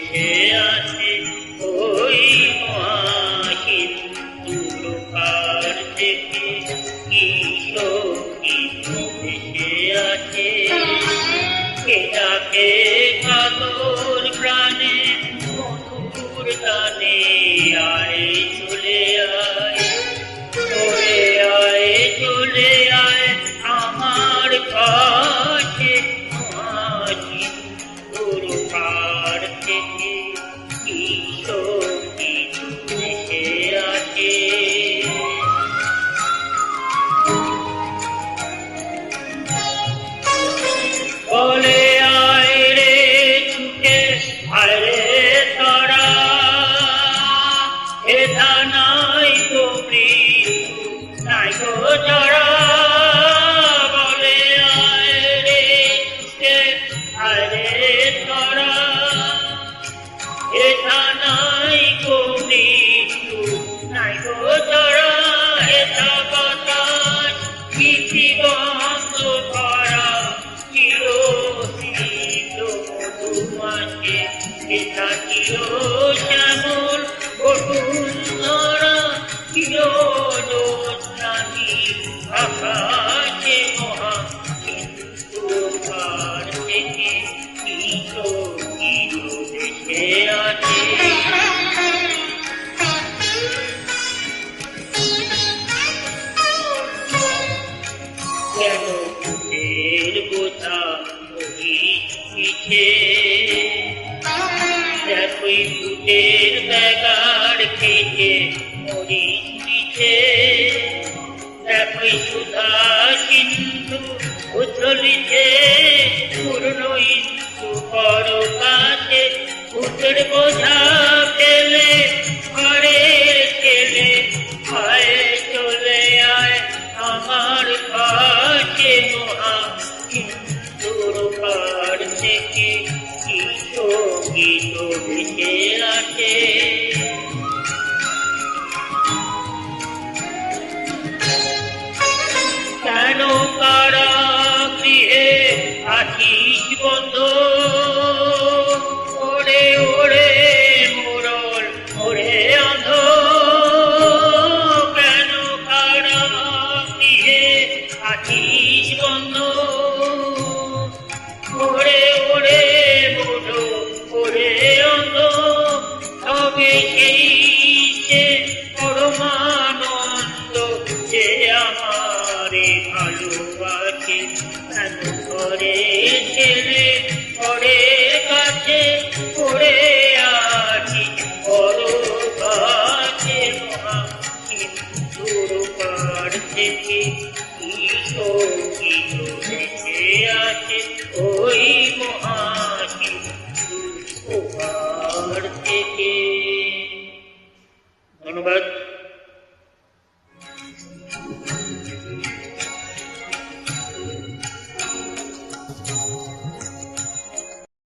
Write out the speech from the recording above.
ভেসে আছে ওই মহাহিন্দুর পার থেকে কি সঙ্গীত ভেসে আছে কে ডাকে কাতর প্রাণে মধুর গানে আয় চলে আয় চলে আয় চলে আয় আমার কাছে মহাহিন্দুর পার থেকে কি সঙ্গীত ভেসে আছে বলে আয় রে ছুটে আয় রে তারা এটা নাই তো মৃত্যু নাই তো জড়া বলে আয় রে ছুটে আয় রে তারা এটা নাই তো মৃত্যু নাই তো জড়া এটা বাতাস পৃথিবঙ্গ ভরা মধুমাকে এটা চির শ্যামল বসুন্ধরা চির জ্যোৎস্নানি আকাশে মহাহিন্দুর পার থেকে কি সঙ্গীত ভেসে আছে কেন বুকের বোঝা পিছে দেখই দুধের ব্যাগার খেয়ে মরিস পিছে দেখই সুধা সিন্ধু উথলিছে পূর্ণ ইন্দু কর কাছে বুকের বোঝা ফেলে ঘরে ছেলে আয় চলে আয় আমার কাছে মহাহিন্দুর পার থেকে কি সঙ্গীত ভেসে আছে কেন কারা গৃহে আছিস বন্ধ ওরে ওরে মোরল ওরে অন্ধ কেন কারা গৃহে আছিস বন্ধ ওরে ওরে বুড়ো ওরে অন্ধ তবে সেই সে পরমানন্দ যে আমারে ভালোবাসে এত করে ছেলে করে কাছে পড়ে আছি বড় কাছে মহাহিন্দুর পার থেকে কি সঙ্গীত ভেসে আছে ওই মহাহিন্দুর পার থেকে